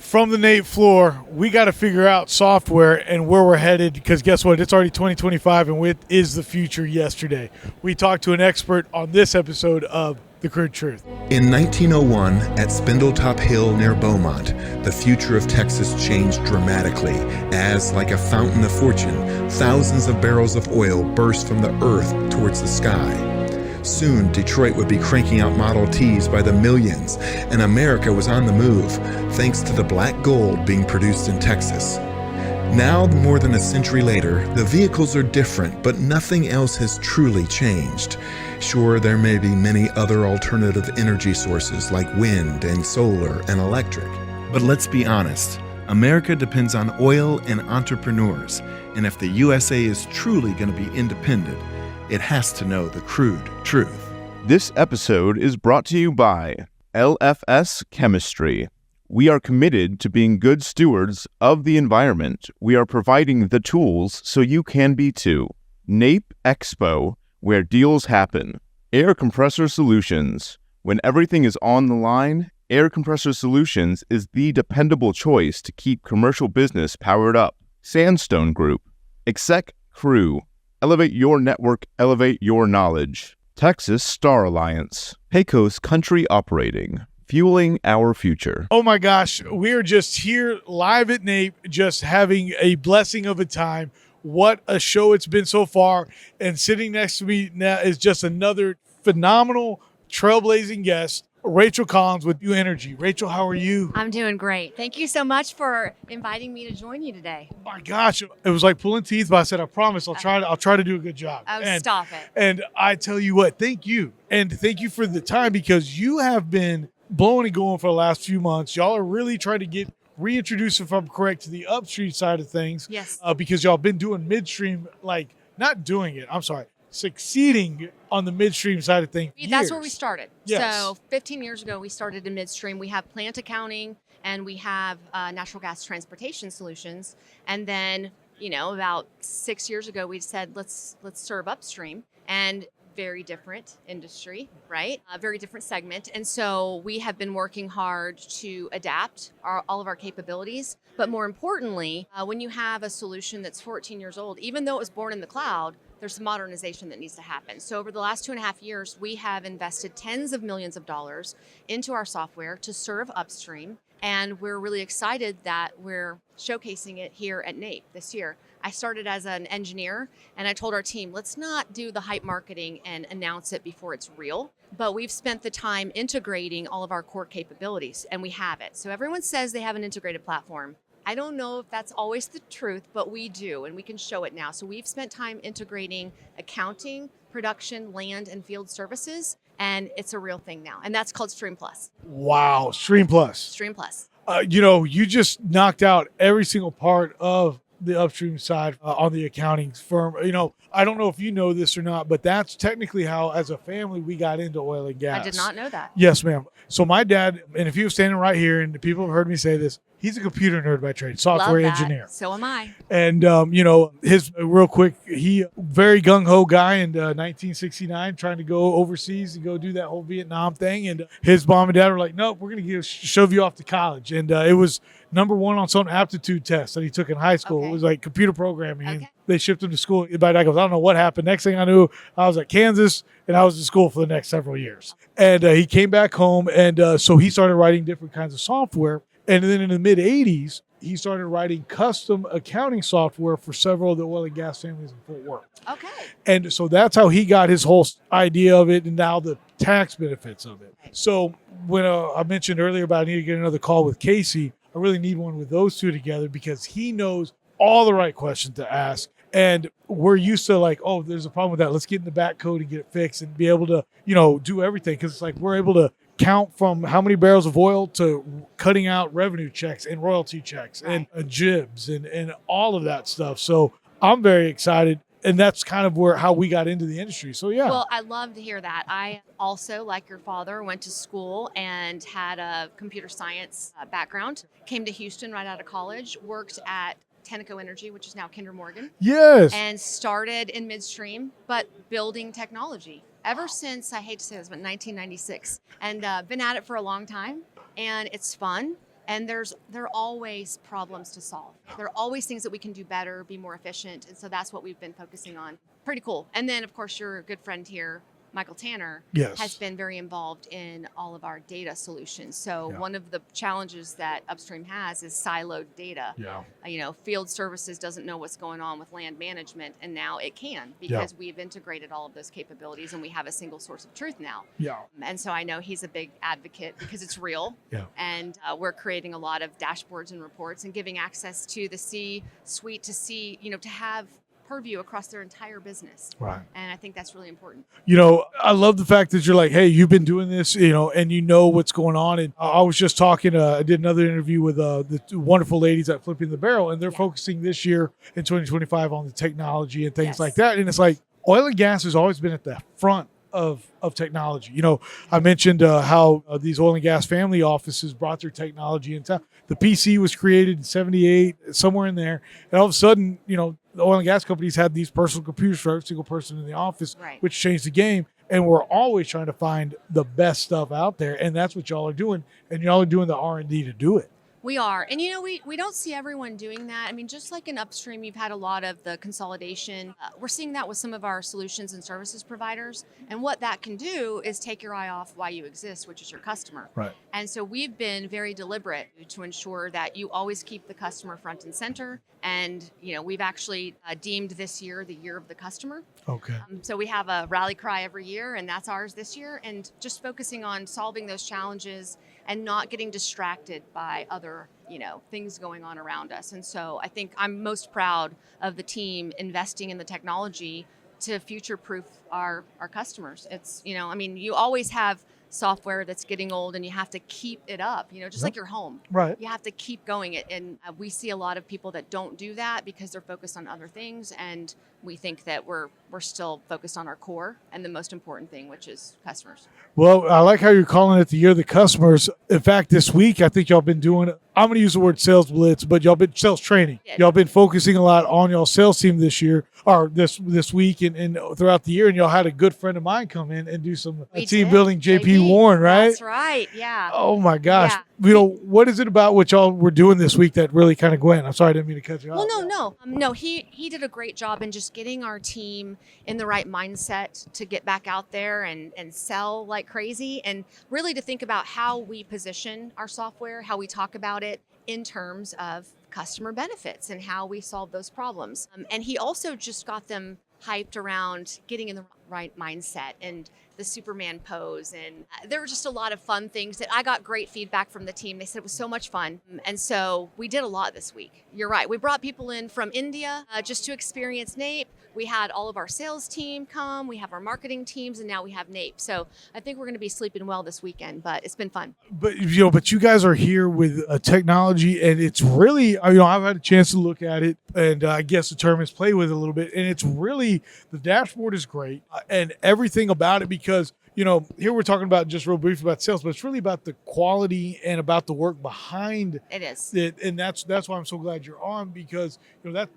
from the NAPE floor, we got to figure out software and where we're headed, because guess what? It's already 2025 and it is the future yesterday. We talked to an expert on this episode of The Crude Truth. In 1901, at Spindletop Hill near Beaumont, the future of Texas changed dramatically as, like a fountain of fortune, thousands of barrels of oil burst from the earth towards the sky. Soon, Detroit would be cranking out Model Ts by the millions, and America was on the move, thanks to the black gold being produced in Texas. Now, more than a century later, the vehicles are different, but nothing else has truly changed. Sure, there may be many other alternative energy sources like wind and solar and electric. But let's be honest, America depends on oil and entrepreneurs, and if the USA is truly going to be independent, it has to know the crude truth. This episode is brought to you by LFS Chemistry. We are committed to being good stewards of the environment. We are providing the tools so you can be too. NAPE Expo, where deals happen. Air Compressor Solutions. When everything is on the line, Air Compressor Solutions is the dependable choice to keep commercial business powered up. Sandstone Group. Exec Crew. Elevate your network, elevate your knowledge. Texas Star Alliance. Pecos Country Operating. Fueling our future. Oh my gosh, we're just here live at NAPE, just having a blessing of a time. What a show it's been so far. And sitting next to me now is just another phenomenal, trailblazing guest, Rachel Collins with New Energy. Rachel, how are you? I'm doing great. Thank you so much for inviting me to join you today. Oh my gosh, it was like pulling teeth, but I said, I promise I'll try to do a good job. Oh, stop it. And I tell you what, thank you. And thank you for the time, because you have been blowing and going for the last few months. Y'all are really trying to get reintroduced, if I'm correct, to the Upstream side of things. Yes. Because y'all been doing Midstream, succeeding on the Midstream side of things. That's where we started. Yes. So 15 years ago, we started in Midstream. We have plant accounting and we have natural gas transportation solutions. And then, about 6 years ago, we said, let's serve Upstream. And very different industry, right? A very different segment. And so we have been working hard to adapt all of our capabilities. But more importantly, when you have a solution that's 14 years old, even though it was born in the cloud, there's some modernization that needs to happen. So over the last 2.5 years, we have invested tens of millions of dollars into our software to serve Upstream. And we're really excited that we're showcasing it here at NAPE this year. I started as an engineer, and I told our team, let's not do the hype marketing and announce it before it's real. But we've spent the time integrating all of our core capabilities, and we have it. So everyone says they have an integrated platform. I don't know if that's always the truth, but we do, and we can show it now. So we've spent time integrating accounting, production, land, and field services, and it's a real thing now. And that's called Stream Plus. Wow, Stream Plus. Stream Plus. You just knocked out every single part of the Upstream side on the accounting firm. I don't know if you know this or not, but that's technically how, as a family, we got into oil and gas. I did not know that. Yes, ma'am. So my dad, and if he was standing right here, and the people have heard me say this, he's a computer nerd by trade, software engineer. So am I. And, he very gung-ho guy in 1969, trying to go overseas and go do that whole Vietnam thing. And his mom and dad were like, nope, we're going to shove you off to college. And it was number one on some aptitude test that he took in high school. Okay. It was like computer programming. Okay. And they shipped him to school. My dad goes, I don't know what happened. Next thing I knew, I was at Kansas, and I was in school for the next several years. And he came back home, and so he started writing different kinds of software. And then in the mid-'80s, he started writing custom accounting software for several of the oil and gas families in Fort Worth. Okay. And so that's how he got his whole idea of it, and now the tax benefits of it. So when I mentioned earlier about I need to get another call with Casey, I really need one with those two together, because he knows all the right questions to ask. And we're used to like, oh, there's a problem with that. Let's get in the back code and get it fixed and be able to, do everything. Because it's like we're able to count from how many barrels of oil to cutting out revenue checks and royalty checks and jibs and all of that stuff. So I'm very excited. And that's kind of how we got into the industry. So, yeah. Well, I love to hear that. I also, like your father, went to school and had a computer science background. Came to Houston right out of college, worked at Tenneco Energy, which is now Kinder Morgan. Yes. And started in Midstream, but building technology. Ever since, I hate to say this, but 1996. And been at it for a long time. And it's fun. And there are always problems to solve. There are always things that we can do better, be more efficient. And so that's what we've been focusing on. Pretty cool. And then, of course, your good friend here, Michael Tanner, Yes. has been very involved in all of our data solutions. So Yeah. one of the challenges that Upstream has is siloed data. Yeah. Field services doesn't know what's going on with land management, and now it can because we've integrated all of those capabilities and we have a single source of truth now. Yeah. And so I know he's a big advocate because it's real. Yeah. And we're creating a lot of dashboards and reports and giving access to the C-suite to see, to have purview across their entire business. Right. And I think that's really important. I love the fact that you're like, hey, you've been doing this, and you know what's going on. And I was just talking, I did another interview with the two wonderful ladies at Flipping the Barrel, and they're focusing this year in 2025 on the technology and things like that. And it's like oil and gas has always been at the front of technology. I mentioned how these oil and gas family offices brought their technology in town. The PC was created in 78, somewhere in there. And all of a sudden, the oil and gas companies had these personal computers for every single person in the office, which changed the game. And we're always trying to find the best stuff out there. And that's what y'all are doing. And y'all are doing the R&D to do it. We are. And, we don't see everyone doing that. I mean, just like in Upstream, you've had a lot of the consolidation. We're seeing that with some of our solutions and services providers. And what that can do is take your eye off why you exist, which is your customer. Right. And so we've been very deliberate to ensure that you always keep the customer front and center. And, we've actually deemed this year the year of the customer. Okay. So we have a rally cry every year, and that's ours this year. And just focusing on solving those challenges and not getting distracted by other, things going on around us. And so I think I'm most proud of the team investing in the technology to future-proof our customers. It's, you always have software that's getting old and you have to keep it up, just like your home. Right. You have to keep going it. And we see a lot of people that don't do that because they're focused on other things. And we think that we're still focused on our core and the most important thing, which is customers. Well, I like how you're calling it the year of the customers. In fact, this week, I think y'all been doing, I'm going to use the word sales blitz, but y'all been sales training. Y'all been focusing a lot on y'all sales team this year, or this week and throughout the year. And y'all had a good friend of mine come in and do some team building, JP Warren, right? That's right. Yeah. Oh my gosh. Yeah. What is it about what y'all were doing this week that really kind of went? I'm sorry, I didn't mean to cut you off. Well, no. He did a great job in just getting our team in the right mindset to get back out there and sell like crazy, and really to think about how we position our software, how we talk about it in terms of customer benefits and how we solve those problems. And he also just got them hyped around getting in the right mindset and the Superman pose. And there were just a lot of fun things that I got great feedback from the team. They said it was so much fun. And so we did a lot this week. You're right. We brought people in from India just to experience NAPE. We had all of our sales team come. We have our marketing teams, and now we have NAPE. So I think we're going to be sleeping well this weekend, but it's been fun. But you guys are here with technology, and it's really, I've had a chance to look at it, and I guess the term is play with it a little bit. And it's really, the dashboard is great, and everything about it, because here we're talking about just real briefly about sales, but it's really about the quality and about the work behind it. Is it, and that's why I'm so glad you're on, because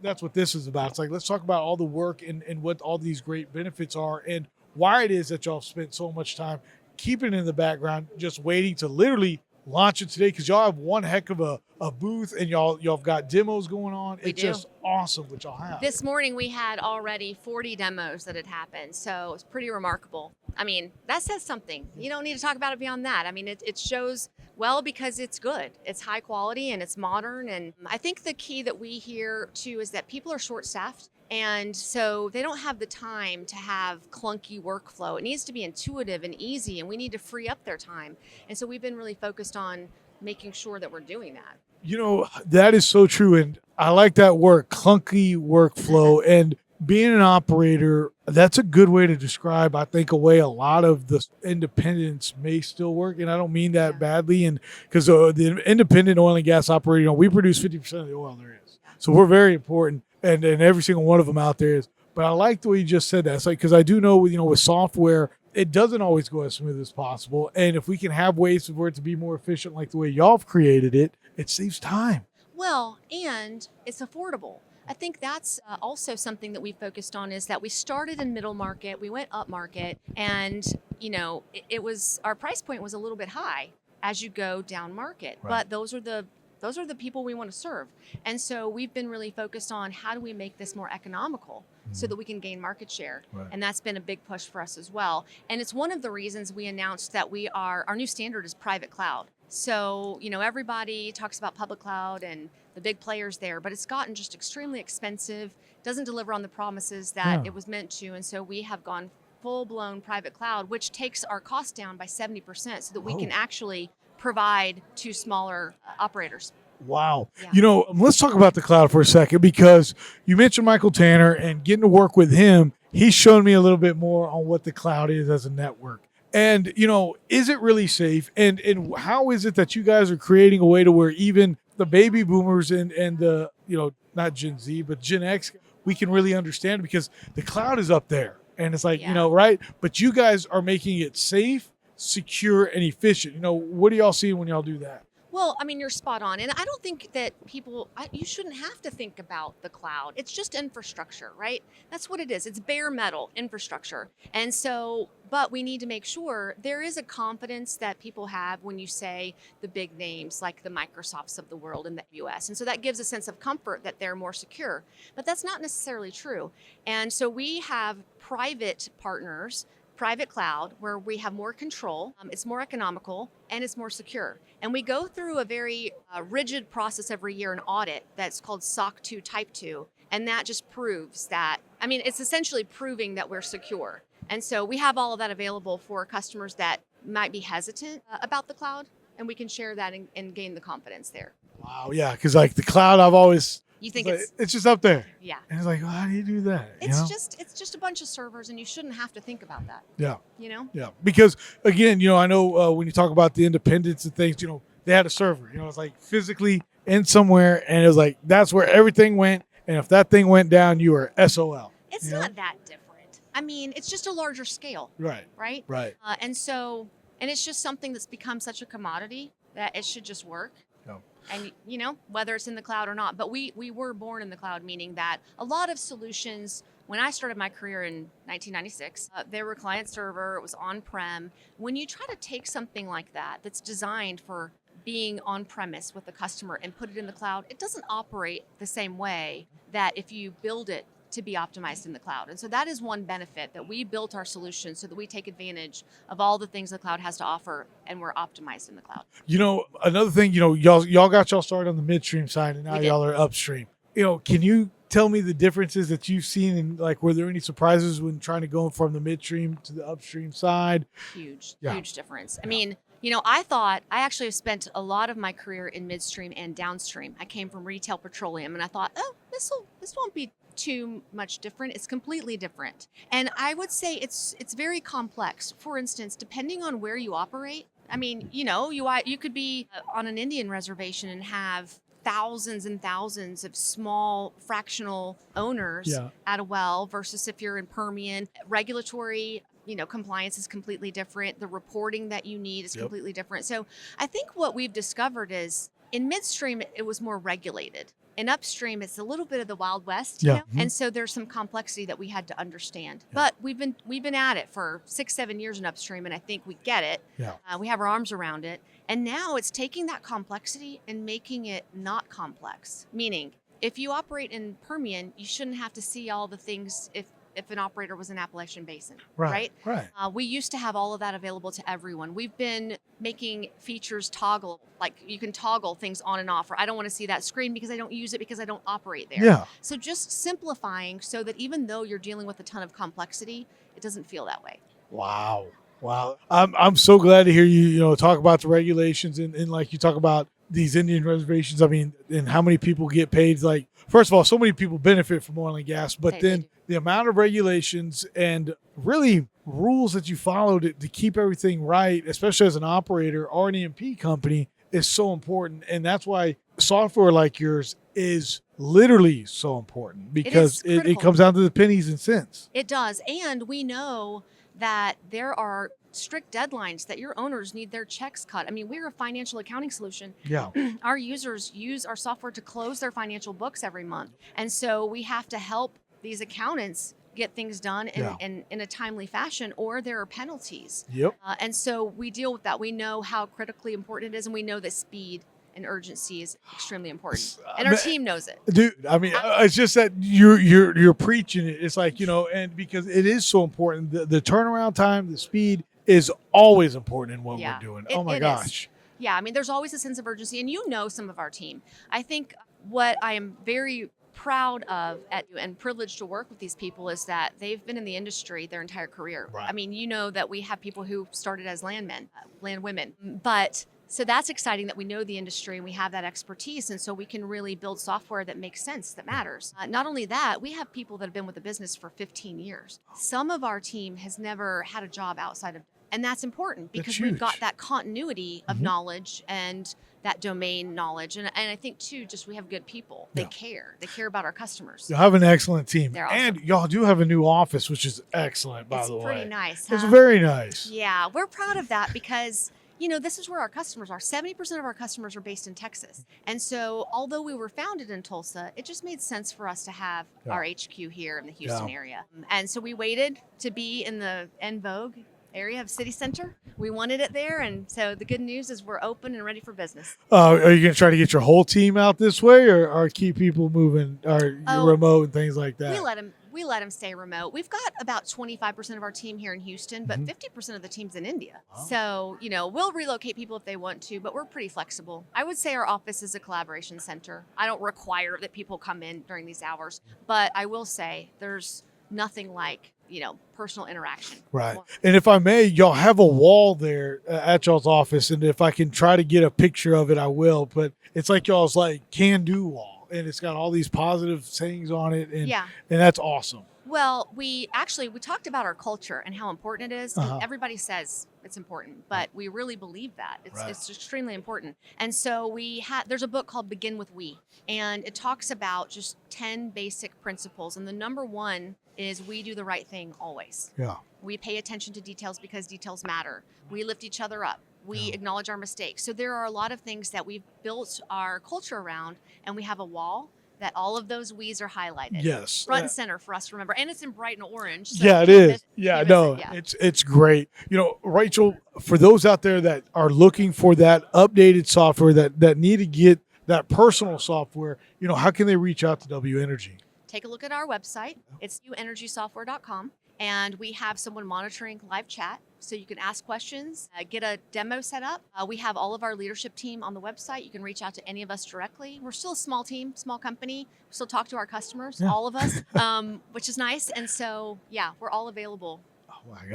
that's what this is about. It's like, let's talk about all the work and what all these great benefits are, and why it is that y'all spent so much time keeping it in the background, just waiting to literally launch it today, because y'all have one heck of a booth, and y'all have got demos going on. It's just awesome what y'all have. This morning we had already 40 demos that had happened, so it's pretty remarkable. I mean, that says something. You don't need to talk about it beyond that. I mean, it shows well because it's good. It's high quality and it's modern. And I think the key that we hear too is that people are short-staffed. And so they don't have the time to have clunky workflow. It needs to be intuitive and easy, and we need to free up their time. And so we've been really focused on making sure that we're doing that. That is so true. And I like that word, clunky workflow. And being an operator, that's a good way to describe, I think, a way a lot of the independents may still work. And I don't mean that badly. And because the independent oil and gas operator, we produce 50% of the oil there is. So we're very important. And every single one of them out there is. But I like the way you just said that. It's like, because I do know, with software, it doesn't always go as smooth as possible. And if we can have ways for it to be more efficient, like the way y'all have created it, it saves time. Well, and it's affordable. I think that's also something that we focused on, is that we started in middle market, we went up market, and it was, our price point was a little bit high. as you go down market. Right. But those are the people we want to serve. And so we've been really focused on how do we make this more economical so that we can gain market share. Right. And that's been a big push for us as well. And it's one of the reasons we announced that our new standard is private cloud. So, everybody talks about public cloud and the big players there, but it's gotten just extremely expensive, doesn't deliver on the promises that it was meant to. And so we have gone full-blown private cloud, which takes our cost down by 70% so that we can actually provide to smaller operators. Wow. Yeah. Let's talk about the cloud for a second, because you mentioned Michael Tanner and getting to work with him. He's shown me a little bit more on what the cloud is as a network. And, is it really safe? And how is it that you guys are creating a way to where even the baby boomers and the, not Gen Z, but Gen X, we can really understand, because the cloud is up there and it's like, right? But you guys are making it safe, secure, and efficient. What do y'all see when y'all do that? Well, you're spot on. And I don't think that you shouldn't have to think about the cloud. It's just infrastructure, right? That's what it is. It's bare metal infrastructure. And so, but we need to make sure there is a confidence that people have when you say the big names like the Microsofts of the world in the US. And so that gives a sense of comfort that they're more secure. But that's not necessarily true. And so we have private partners, private cloud, where we have more control, it's more economical, and it's more secure. And we go through a very rigid process every year, an audit that's called SOC 2 Type 2, and that just proves that, it's essentially proving that we're secure. And so we have all of that available for customers that might be hesitant about the cloud, and we can share that and gain the confidence there. Wow, yeah, because like the cloud, I've always... You think it's just up there. Yeah. And it's like, well, how do you do that? It's just a bunch of servers, and you shouldn't have to think about that. Yeah. Yeah. Because again, I know when you talk about the independence and things, they had a server, it's like physically in somewhere, and it was like, that's where everything went. And if that thing went down, you were SOL. It's not that different. It's just a larger scale. Right. Right. And it's just something that's become such a commodity that it should just work. Yeah. And, whether it's in the cloud or not, but we were born in the cloud, meaning that a lot of solutions, when I started my career in 1996, they were client server, it was on-prem. When you try to take something like that, that's designed for being on-premise with the customer and put it in the cloud, it doesn't operate the same way that if you build it to be optimized in the cloud. And so that is one benefit, that we built our solution so that we take advantage of all the things the cloud has to offer, and we're optimized in the cloud. Another thing, y'all got y'all started on the midstream side, and now y'all are upstream. Can you tell me the differences that you've seen, and like, were there any surprises when trying to go from the midstream to the upstream side? Huge difference. I actually have spent a lot of my career in midstream and downstream. I came from retail petroleum, and I thought, this won't be too much different. It's completely different. And I would say it's very complex. For instance, depending on where you operate, you could be on an Indian reservation and have thousands and thousands of small fractional owners at a well, versus if you're in Permian. Regulatory compliance is completely different. The reporting that you need is completely different. So I think what we've discovered is in midstream, it was more regulated. In upstream, it's a little bit of the Wild West, and so there's some complexity that we had to understand. But we've been at it for 6-7 years in upstream, and I think we get it. We have our arms around it, and now it's taking that complexity and making it not complex. Meaning, if you operate in Permian, you shouldn't have to see all the things if an operator was in Appalachian Basin, right? We used to have all of that available to everyone. We've been making features toggle, like you can toggle things on and off, or I don't want to see that screen because I don't use it because I don't operate there. So just simplifying so that even though you're dealing with a ton of complexity, it doesn't feel that way. Wow. I'm so glad to hear you talk about the regulations and like you talk about these Indian reservations. And how many people get paid. Like, first of all, so many people benefit from oil and gas, but then the amount of regulations and really rules that you follow to keep everything right, especially as an operator or an E&P company, is so important. And that's why software like yours is literally so important, because it comes down to the pennies and cents. It does. And we know that there are strict deadlines that your owners need their checks cut. We're a financial accounting solution. Our users use our software to close their financial books every month. And so we have to help these accountants get things done in a timely fashion, or there are penalties. Yep. And so we deal with that. We know how critically important it is, and we know that speed and urgency is extremely important, and our team knows it. Dude, I mean, it's just that you're preaching it. It's like, and because it is so important, the turnaround time, the speed is always important in what we're doing. Oh my gosh. Yeah, I mean, there's always a sense of urgency, and some of our team. I think what I am very proud of and privileged to work with these people is that they've been in the industry their entire career. Right. I mean, that we have people who started as landmen, landwomen, but so that's exciting that we know the industry and we have that expertise, and so we can really build software that makes sense, that matters. Not only that, we have people that have been with the business for 15 years. Some of our team has never had a job outside of, and that's important because we've got that continuity of knowledge and that domain knowledge. And I think too, just we have good people. They care. They care about our customers. You have an excellent team. They're awesome. And y'all do have a new office, which is excellent, by the way. It's pretty nice, huh? It's very nice. Yeah, we're proud of that because this is where our customers are. 70% of our customers are based in Texas. And so although we were founded in Tulsa, it just made sense for us to have our HQ here in the Houston area. And so we waited to be in the en vogue area of City Center. We wanted it there, and so the good news is we're open and ready for business. Are you going to try to get your whole team out this way, or keep people moving, or remote and things like that? We let them stay remote. We've got about 25% of our team here in Houston, but 50% of the team's in India. Oh. So, we'll relocate people if they want to, but we're pretty flexible. I would say our office is a collaboration center. I don't require that people come in during these hours, but I will say there's nothing like personal interaction. Right. And if I may, y'all have a wall there at y'all's office, and if I can try to get a picture of it, I will. But it's like y'all's can-do wall, and it's got all these positive sayings on it, and that's awesome. Well, we talked about our culture and how important it is. And everybody says it's important, but we really believe that. It's extremely important. And so there's a book called Begin With We, and it talks about just 10 basic principles. And the number one is we do the right thing always. Yeah. We pay attention to details because details matter. We lift each other up. We acknowledge our mistakes. So there are a lot of things that we've built our culture around, and we have a wall that all of those we's are highlighted. Yes. Front and center for us to remember. And it's in bright and orange. So it is. It's great. Rachel, for those out there that are looking for that updated software, that need to get that personal software, how can they reach out to W Energy? Take a look at our website. It's wenergysoftware.com. And we have someone monitoring live chat, so you can ask questions, get a demo set up. We have all of our leadership team on the website. You can reach out to any of us directly. We're still a small team, small company. We still talk to our customers, all of us, which is nice. And so, we're all available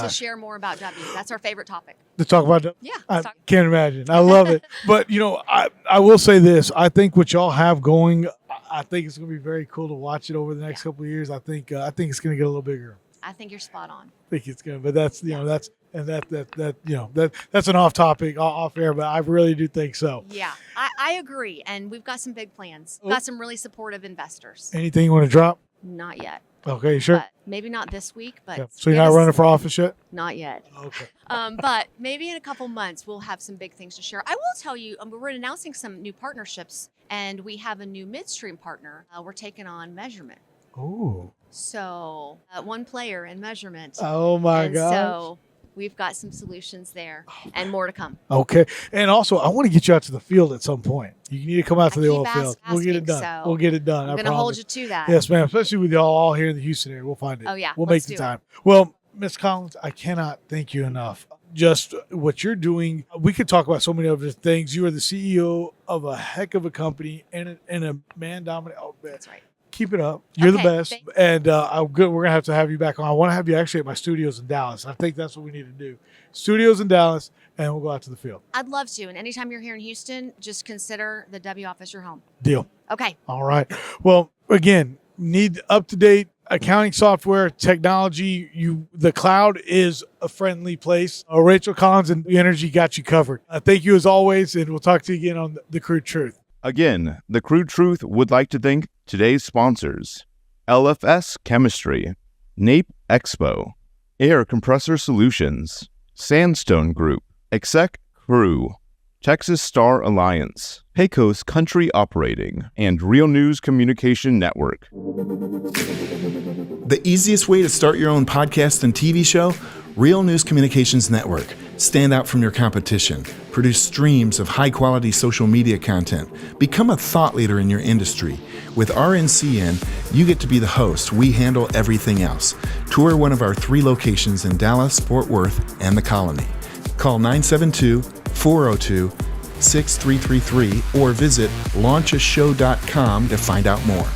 to share more about W. That's our favorite topic. To talk about W? Yeah. I can't imagine. I love it. But, I will say this. I think what y'all have going, I think it's going to be very cool to watch it over the next couple of years. I think it's going to get a little bigger. I think you're spot on. I think it's good, but that's that's an off topic, off air, but I really do think so. Yeah, I agree, and we've got some big plans. We've got some really supportive investors. Anything you want to drop? Not yet. Okay, sure. But maybe not this week, but so you're not running for office yet? Not yet. Okay. But maybe in a couple months we'll have some big things to share. I will tell you, we're announcing some new partnerships, and we have a new midstream partner. We're taking on measurement. Oh. So one player in measurement. Oh my God. So we've got some solutions there and more to come. Okay. And also, I want to get you out to the field at some point. You need to come out to the oil field. We'll get it done. So we'll get it done. I'm going to hold you to that. Yes, ma'am. Especially with y'all all here in the Houston area. We'll find it. Oh, yeah. We'll make the time. Well, Ms. Collins, I cannot thank you enough. Just what you're doing. We could talk about so many other things. You are the CEO of a heck of a company and a man-dominated. Oh, that's right. Keep it up. You're the best. And we're going to have you back on. I want to have you actually at my studios in Dallas. I think that's what we need to do. Studios in Dallas, and we'll go out to the field. I'd love to. And anytime you're here in Houston, just consider the W office your home. Deal. Okay. All right. Well, again, need up-to-date accounting software, technology. The cloud is a friendly place. Rachel Collins and Energy got you covered. Thank you as always, and we'll talk to you again on the Crude Truth. Again, the Crude Truth would like to thank today's sponsors: LFS Chemistry, NAPE Expo, Air Compressor Solutions, Sandstone Group, Exec Crew, Texas Star Alliance, Pecos Country Operating, and Real News Communication Network. The easiest way to start your own podcast and TV show? Real News Communications Network. Stand out from your competition. Produce streams of high-quality social media content. Become a thought leader in your industry. With RNCN, you get to be the host. We handle everything else. Tour one of our 3 locations in Dallas, Fort Worth, and the Colony. Call 972-402-6333 or visit launchashow.com to find out more.